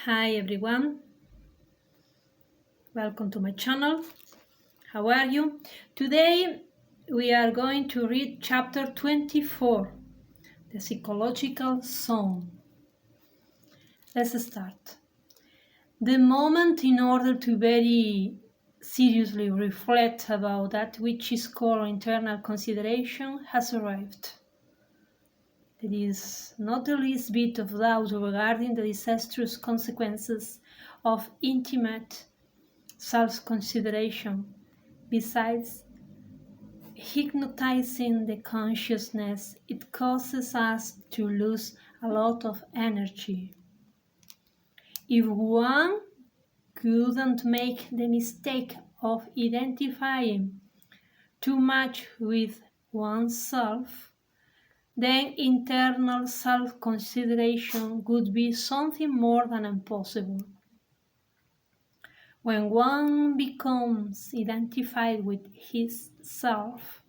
Hi everyone, welcome to my channel. How are you? Today we are going to read chapter 24, the psychological zone. Let's start. The moment in order to very seriously reflect about that which is called internal consideration has arrived. There is not the least bit of doubt regarding the disastrous consequences of intimate self-consideration. Besides hypnotizing the consciousness, it causes us to lose a lot of energy. If one couldn't make the mistake of identifying too much with oneself, then internal self-consideration would be something more than impossible. When one becomes identified with his self,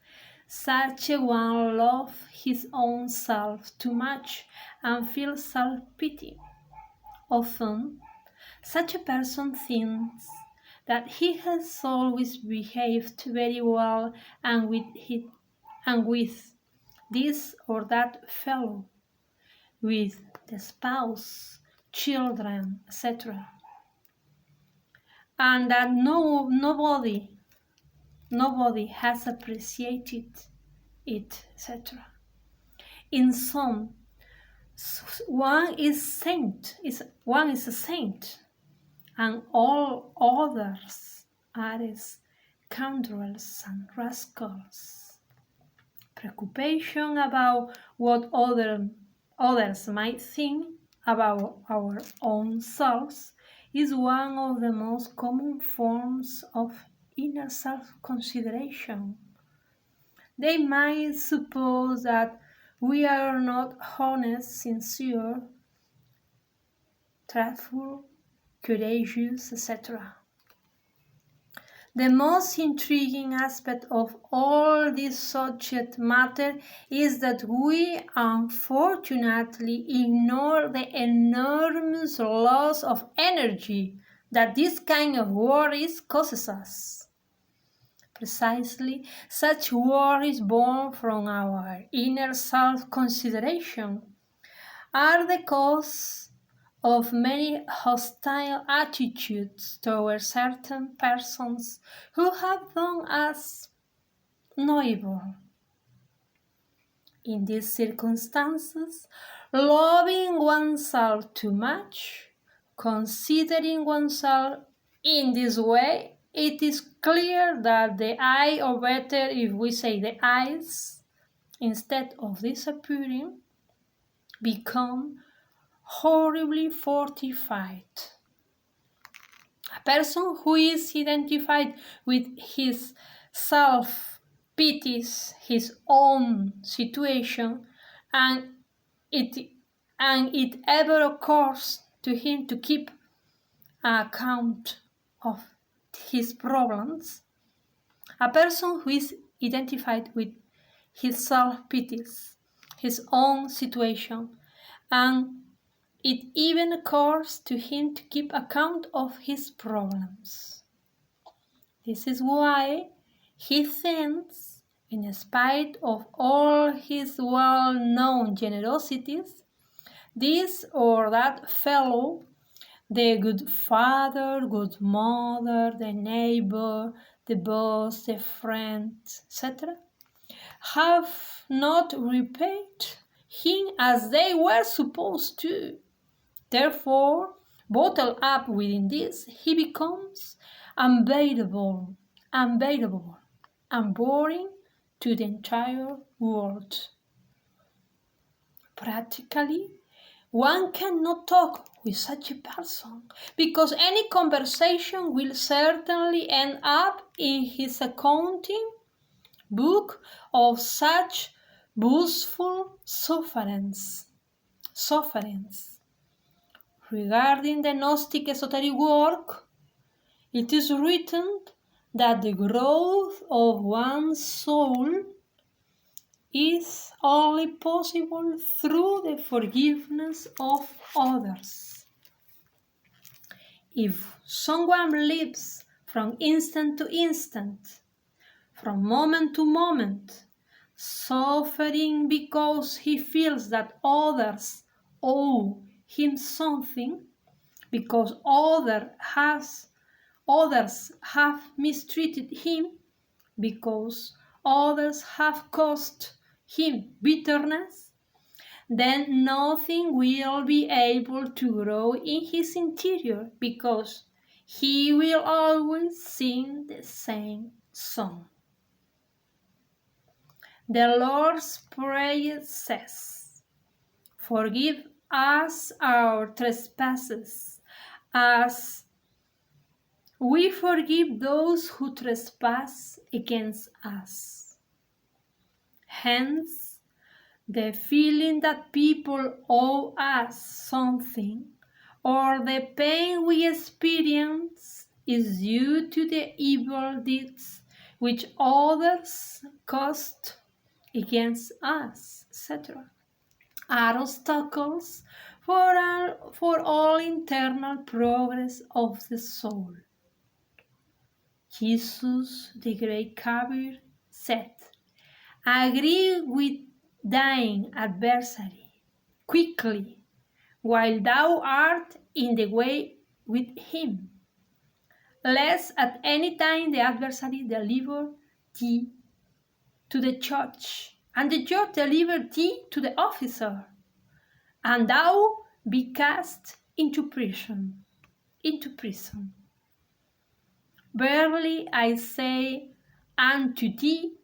such a one loves his own self too much and feels self-pity. Often, such a person thinks that he has always behaved very well and with this or that fellow, with the spouse, children, etc. And that nobody has appreciated it, etc. In sum, one is a saint, and all others are scoundrels and rascals. Preoccupation about what others might think about our own selves is one of the most common forms of inner self-consideration. They might suppose that we are not honest, sincere, truthful, courageous, etc. The most intriguing aspect of all this subject matter is that we unfortunately ignore the enormous loss of energy that this kind of worries causes us. Precisely, such worries born from our inner self-consideration are the cause of many hostile attitudes towards certain persons who have done us no evil. In these circumstances, loving oneself too much, considering oneself in this way, it is clear that the eye, or better if we say the eyes, instead of disappearing, become horribly fortified. A person who is identified with his self pities his own situation, and it ever occurs to him to keep account of his problems. A person who is identified with his self pities his own situation, and it even occurs to him to keep account of his problems. This is why he thinks, in spite of all his well-known generosities, this or that fellow, the good father, good mother, the neighbor, the boss, the friend, etc., have not repaid him as they were supposed to. Therefore, bottled up within this, he becomes unbearable, and boring to the entire world. Practically, one cannot talk with such a person, because any conversation will certainly end up in his accounting book of such boastful sufferings. Regarding the Gnostic esoteric work, it is written that the growth of one's soul is only possible through the forgiveness of others. If someone lives from instant to instant, from moment to moment, suffering because he feels that others owe him something, because others have mistreated him, because others have caused him bitterness, then nothing will be able to grow in his interior, because he will always sing the same song. The Lord's Prayer says, "Forgive us our trespasses, as we forgive those who trespass against us." Hence, the feeling that people owe us something, or the pain we experience, is due to the evil deeds which others caused against us, etc., are obstacles for all internal progress of the soul. Jesus, the great Kabir, said, "Agree with thine adversary quickly, while thou art in the way with him, lest at any time the adversary deliver thee to the judge, and the judge deliver thee to the officer, and thou be cast into prison. Verily I say unto thee,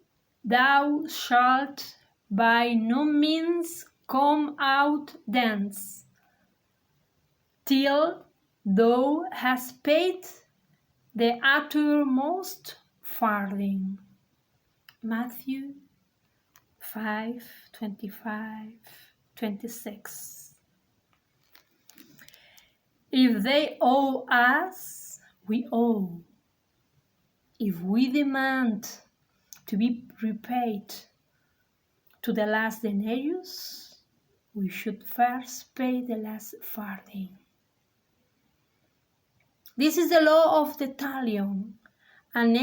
thou shalt by no means come out thence, till thou hast paid the uttermost farthing." Matthew 5:25-26. If they owe us, we owe. If we demand to be repaid to the last denarius, we should first pay the last farthing. This is the law of the talion: an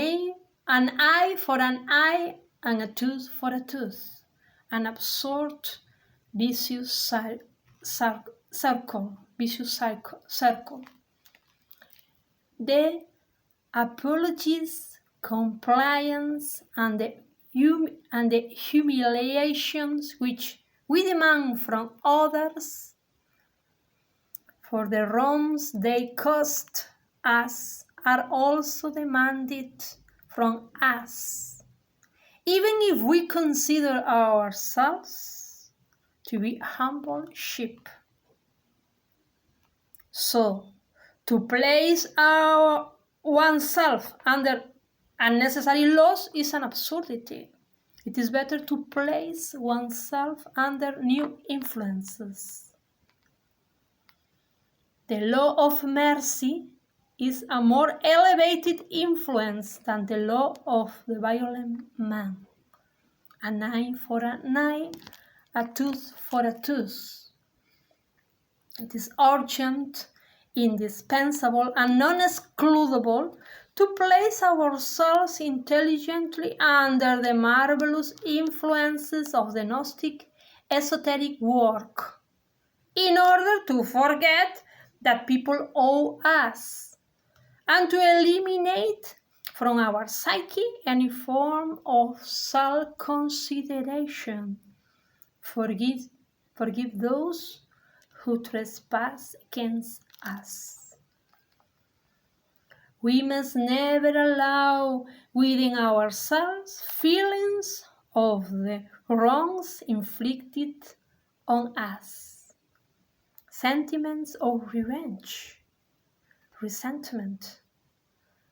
eye for an eye, and a tooth for a tooth, an absurd vicious circle. The apologies, compliance, and the humiliations which we demand from others for the wrongs they caused us are also demanded from us, even if we consider ourselves to be humble sheep. So, to place oneself under unnecessary laws is an absurdity. It is better to place oneself under new influences. The law of mercy is a more elevated influence than the law of the violent man. An eye for an eye, a tooth for a tooth. It is urgent, indispensable, and non-excludable to place ourselves intelligently under the marvelous influences of the Gnostic esoteric work, in order to forget that people owe us, and to eliminate from our psyche any form of self-consideration. Forgive those who trespass against us. We must never allow within ourselves feelings of the wrongs inflicted on us, sentiments of revenge, resentment,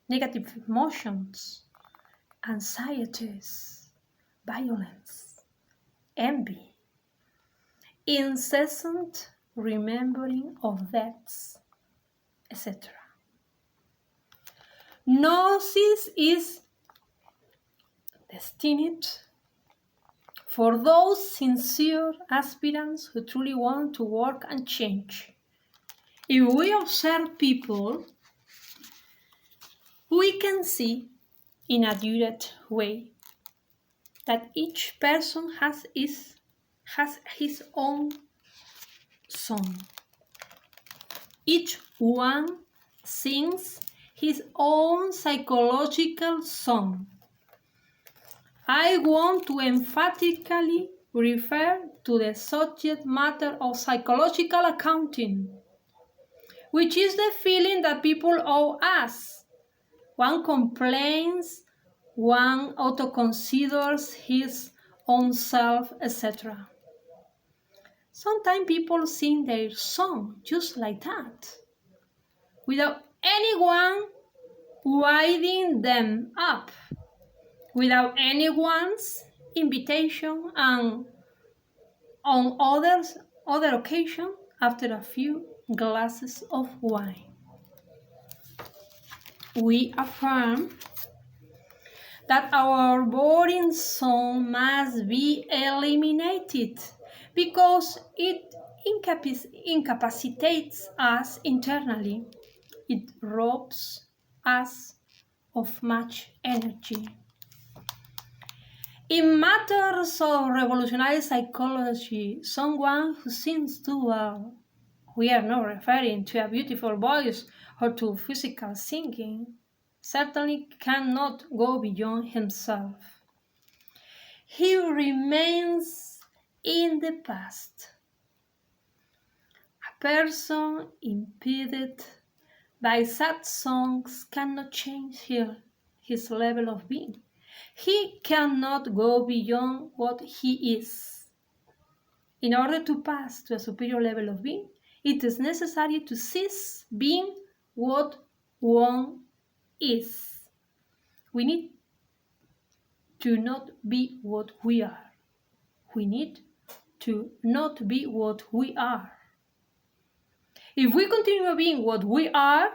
negative emotions, anxieties, violence, envy, incessant remembering of debts, etc. Gnosis is destined for those sincere aspirants who truly want to work and change. If we observe people We can see in a direct way that each person has his own song. Each one sings his own psychological song. I want to emphatically refer to the subject matter of psychological accounting, which is the feeling that people owe us. One complains, one auto-considers his own self, etc. Sometimes people sing their song just like that, without anyone winding them up, without anyone's invitation, and on other occasion, after a few glasses of wine. We affirm that our boring song must be eliminated because it incapacitates us internally. It robs us of much energy. In matters of revolutionary psychology, someone who sings too well, we are not referring to a beautiful voice or to physical singing, certainly cannot go beyond himself. He remains in the past. A person impeded by sad songs cannot change his level of being. He cannot go beyond what he is. In order to pass to a superior level of being, it is necessary to cease being what one is. We need to not be what we are. We need to not be what we are. If we continue being what we are,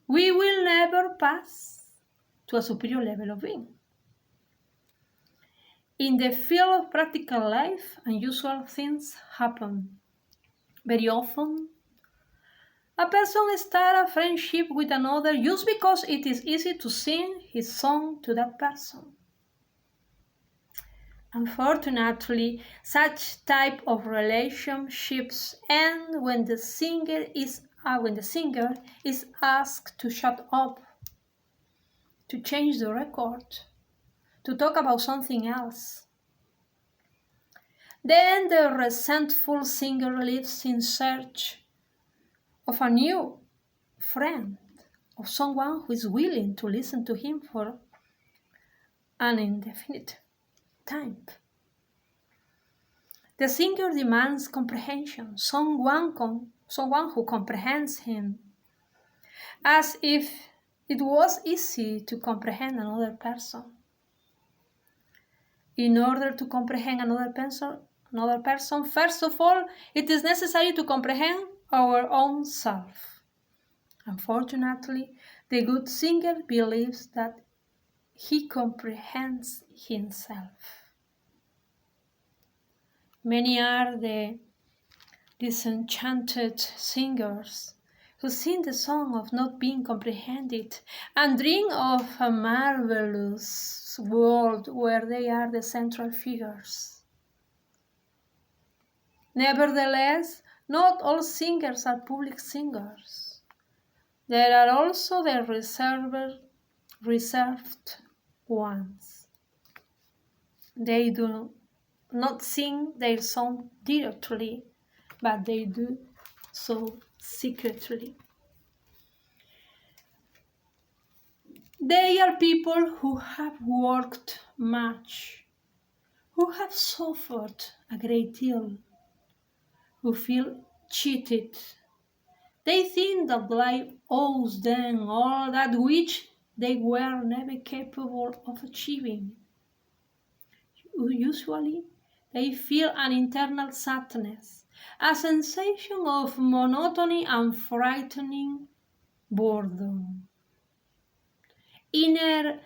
we will never pass to a superior level of being. In the field of practical life, unusual things happen. Very often, a person starts a friendship with another just because it is easy to sing his song to that person. Unfortunately, such type of relationships end when the singer is asked to shut up, to change the record, to talk about something else. Then the resentful singer lives in search of a new friend, of someone who is willing to listen to him for an indefinite time. The singer demands comprehension, someone who comprehends him, as if it was easy to comprehend another person. In order to comprehend another person, first of all, it is necessary to comprehend our own self. Unfortunately, the good singer believes that he comprehends himself. Many are the disenchanted singers who sing the song of not being comprehended and dream of a marvelous world where they are the central figures. Nevertheless, not all singers are public singers. There are also the reserved ones. They do not sing their song directly, but they do so secretly. They are people who have worked much, who have suffered a great deal, who feel cheated. They think that life owes them all that which they were never capable of achieving. Usually, they feel an internal sadness, a sensation of monotony and frightening boredom. Inner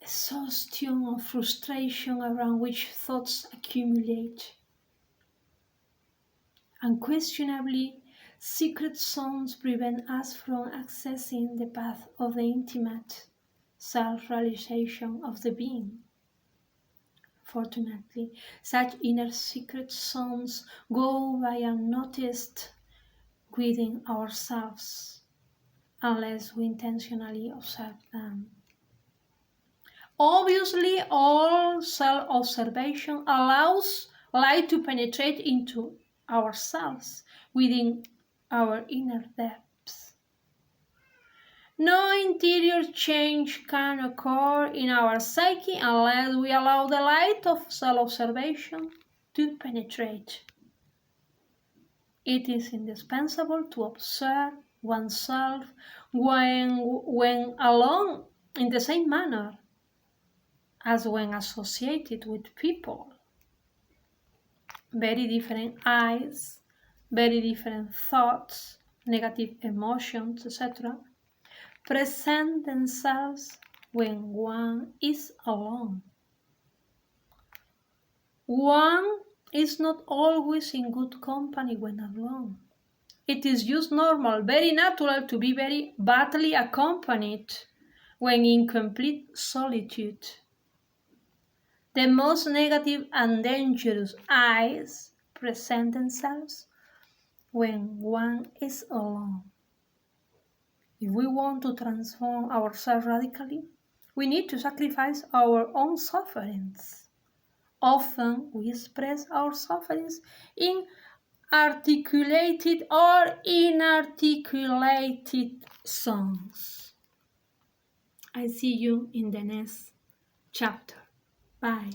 exhaustion or frustration around which thoughts accumulate. Unquestionably, Secret songs prevent us from accessing the path of the intimate self-realization of the being. Fortunately, such inner secret songs go by unnoticed within ourselves, unless we intentionally observe them. Obviously, all self-observation allows light to penetrate into ourselves within our inner depths. No interior change can occur in our psyche unless we allow the light of self-observation to penetrate. It is indispensable to observe oneself when alone in the same manner as when associated with people. Very different eyes, very different thoughts, negative emotions, etc., present themselves when one is alone. One is not always in good company when alone. It is just normal, very natural to be very badly accompanied when in complete solitude. The most negative and dangerous eyes present themselves when one is alone. If we want to transform ourselves radically, we need to sacrifice our own sufferings. Often we express our sufferings in articulated or inarticulated songs. I see you in the next chapter. Bye.